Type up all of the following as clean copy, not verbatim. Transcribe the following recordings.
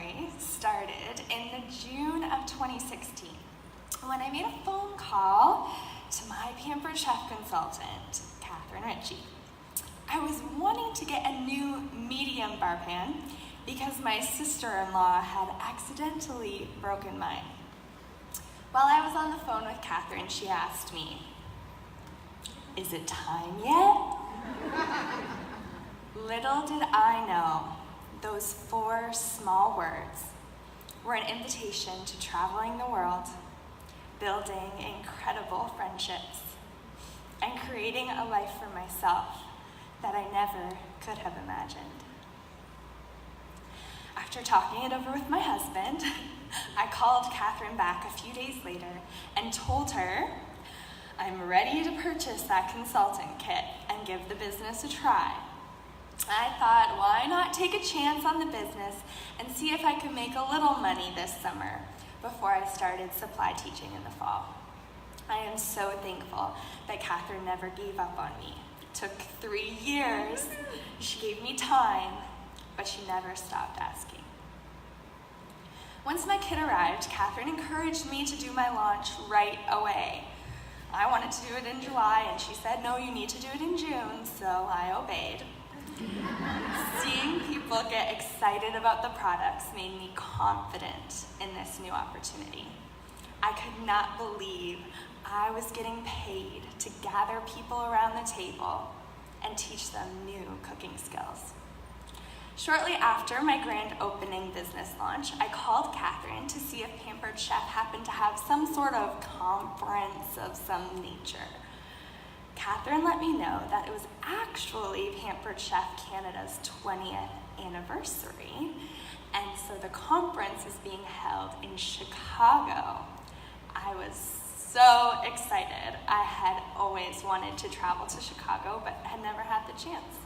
story started in the June of 2016 when I made a phone call to my Pampered Chef consultant, Catherine Ritchie. I was wanting to get a new medium bar pan because my sister-in-law had accidentally broken mine. While I was on the phone with Catherine, she asked me, "Is it time yet?" Little did I know, those 4 small words were an invitation to traveling the world, building incredible friendships, and creating a life for myself that I never could have imagined. After talking it over with my husband, I called Catherine back a few days later and told her I'm ready to purchase that consultant kit and give the business a try. I thought, why not take a chance on the business and see if I could make a little money this summer before I started supply teaching in the fall. I am so thankful that Catherine never gave up on me. It took 3 years. She gave me time, but she never stopped asking. Once my kit arrived, Catherine encouraged me to do my launch right away. I wanted to do it in July, and she said, no, you need to do it in June, so I obeyed. Seeing people get excited about the products made me confident in this new opportunity. I could not believe I was getting paid to gather people around the table and teach them new cooking skills. Shortly after my grand opening business launch, I called Catherine to see if Pampered Chef happened to have some sort of conference of some nature. Catherine let me know that it was actually Pampered Chef Canada's 20th anniversary, and so the conference is being held in Chicago. I was so excited. I had always wanted to travel to Chicago, but had never had the chance.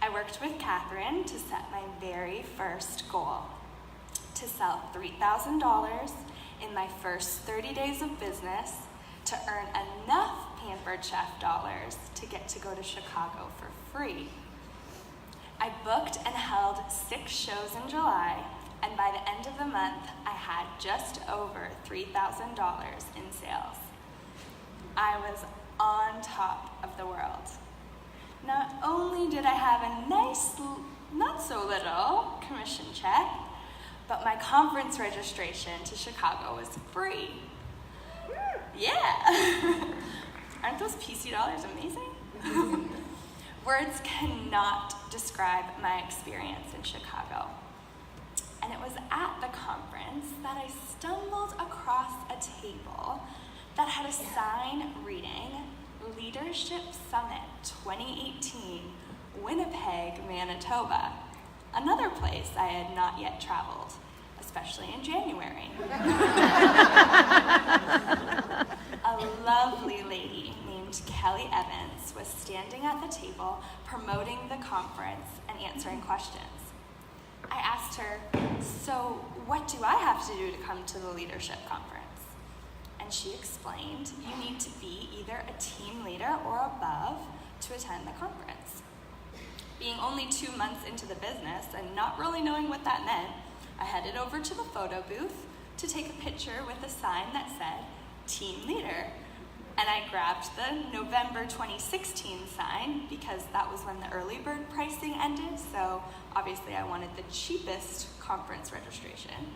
I worked with Catherine to set my very first goal, to sell $3,000 in my first 30 days of business to earn enough Pampered Chef dollars to get to go to Chicago for free. I booked and held 6 shows in July, and by the end of the month, I had just over $3,000 in sales. I was on top of the world. Not only did I have a nice, not so little commission check, but my conference registration to Chicago was free. Yeah! Aren't those PC dollars amazing? Words cannot describe my experience in Chicago. And it was at the conference that I stumbled across a table that had a sign reading Leadership Summit 2018, Winnipeg, Manitoba, another place I had not yet traveled, especially in January. A lovely lady named Kelly Evans was standing at the table promoting the conference and answering questions. I asked her, so what do I have to do to come to the leadership conference? And she explained, you need to be either a team leader or above to attend the conference. Being only 2 months into the business and not really knowing what that meant, I headed over to the photo booth to take a picture with a sign that said, Team Leader. And I grabbed the November 2016 sign because that was when the early bird pricing ended, so obviously I wanted the cheapest conference registration.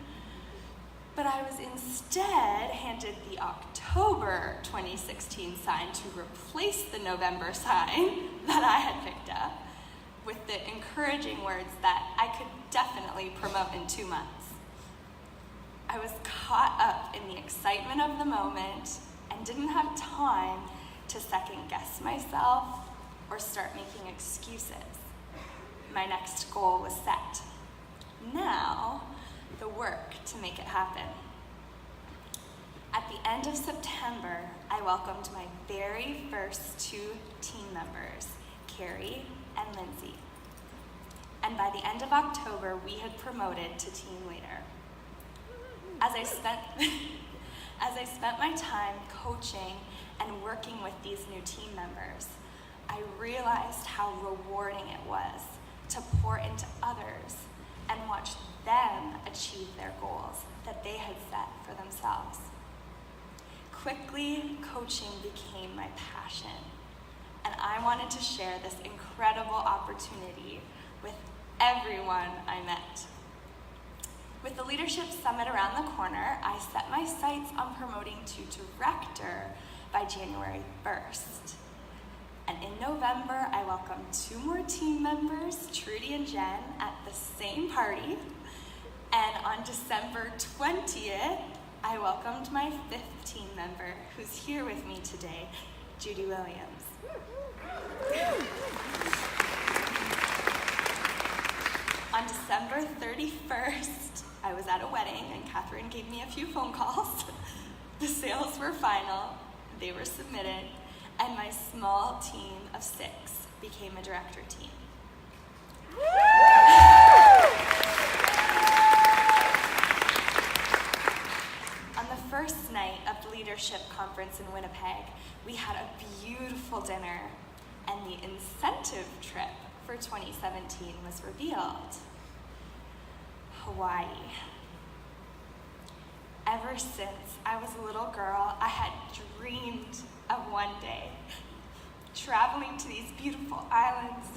But I was instead handed the October 2016 sign to replace the November sign that I had picked up with the encouraging words that I could definitely promote in 2 months. I was caught up in the excitement of the moment and didn't have time to second guess myself or start making excuses. My next goal was set. Now, the work to make it happen. At the end of September, I welcomed my very first 2 team members, Carrie and Lindsay. And by the end of October, we had promoted to team leader. As I spent my time coaching and working with these new team members, I realized how rewarding it was to pour into others and watch them achieve their goals that they had set for themselves. Quickly, coaching became my passion, and I wanted to share this incredible opportunity with everyone I met. With the Leadership Summit around the corner, I set my sights on promoting to director by January 1st. And in November, I welcomed 2 more team members, Trudy and Jen, at the same party. And on December 20th, I welcomed my 5th team member, who's here with me today, Judy Williams. On December 31st, I was at a wedding and Catherine gave me a few phone calls. The sales were final, they were submitted, and my small team of 6 became a director team. On the first night of the leadership conference in Winnipeg, we had a beautiful dinner, and the incentive trip for 2017 was revealed. Hawaii. Ever since I was a little girl, I had dreamed of one day traveling to these beautiful islands,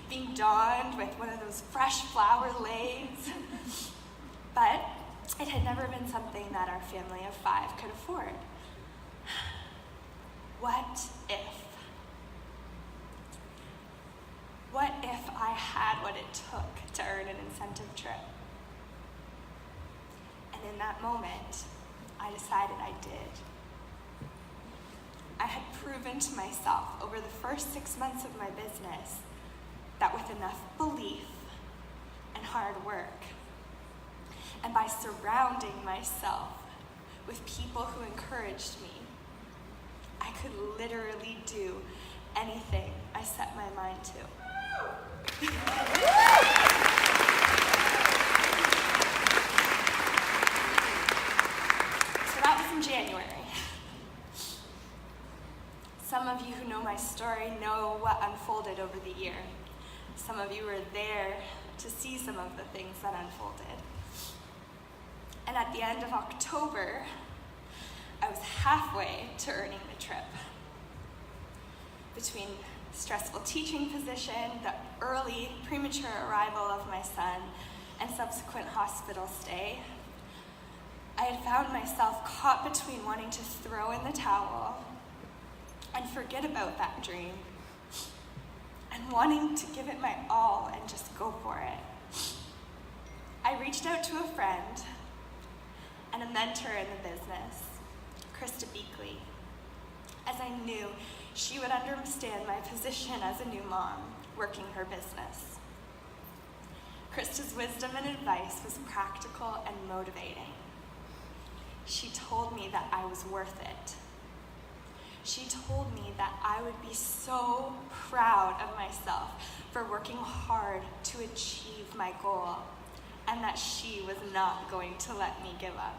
being donned with one of those fresh flower leis. But it had never been something that our family of 5 could afford. What if? What if I had what it took to earn an incentive trip? And in that moment, I decided I did. I had proven to myself over the first 6 months of my business that with enough belief and hard work, and by surrounding myself with people who encouraged me, I could literally do anything I set my mind to. So that was in January. Some of you who know my story know what unfolded over the year. Some of you were there to see some of the things that unfolded. And at the end of October, I was halfway to earning the trip. Between stressful teaching position, the early premature arrival of my son, and subsequent hospital stay, I had found myself caught between wanting to throw in the towel and forget about that dream, and wanting to give it my all and just go for it. I reached out to a friend and a mentor in the business, Krista Beakley, as I knew she would understand my position as a new mom working her business. Krista's wisdom and advice was practical and motivating. She told me that I was worth it. She told me that I would be so proud of myself for working hard to achieve my goal, and that she was not going to let me give up.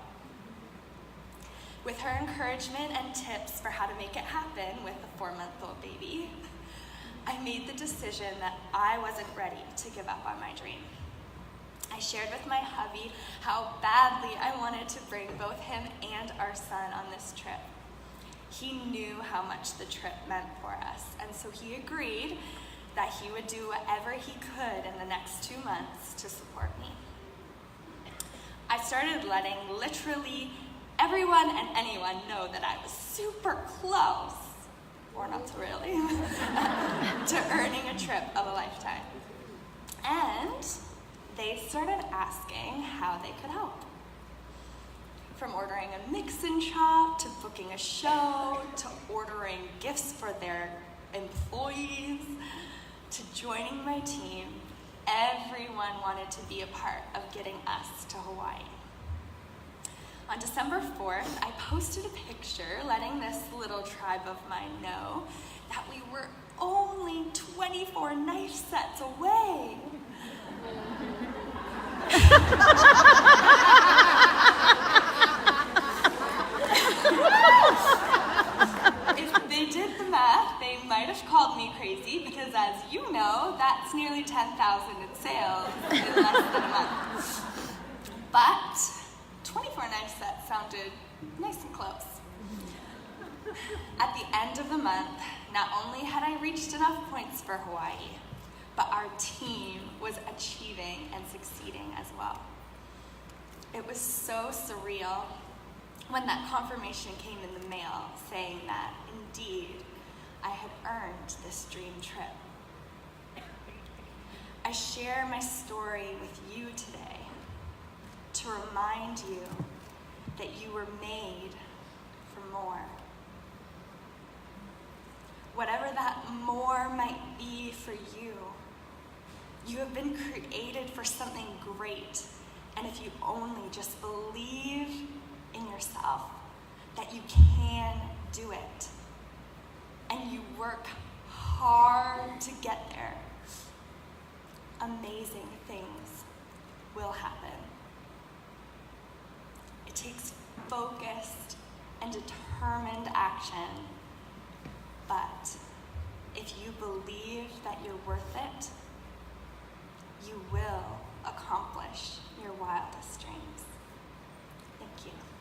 With her encouragement and tips for how to make it happen with a 4-month-old baby, I made the decision that I wasn't ready to give up on my dream. I shared with my hubby how badly I wanted to bring both him and our son on this trip. He knew how much the trip meant for us, and so he agreed that he would do whatever he could in the next 2 months to support me. I started letting literally everyone and anyone know that I was super close, or not so really, to earning a trip of a lifetime. And they started asking how they could help. From ordering a mix-and-chop, to booking a show, to ordering gifts for their employees, to joining my team, everyone wanted to be a part of getting us to Hawaii. On December 4th, I posted a picture letting this little tribe of mine know that we were only 24 knife sets away. If they did the math, they might have called me crazy because, as you know, that's nearly 10,000 in sales in less than a month. But 24 nights, that sounded nice and close. At the end of the month, not only had I reached enough points for Hawaii, but our team was achieving and succeeding as well. It was so surreal when that confirmation came in the mail saying that, indeed, I had earned this dream trip. I share my story with you today to remind you that you were made for more. Whatever that more might be for you, you have been created for something great. And if you only just believe in yourself that you can do it, and you work hard to get there, amazing things will happen. It takes focused and determined action, but if you believe that you're worth it, you will accomplish your wildest dreams. Thank you.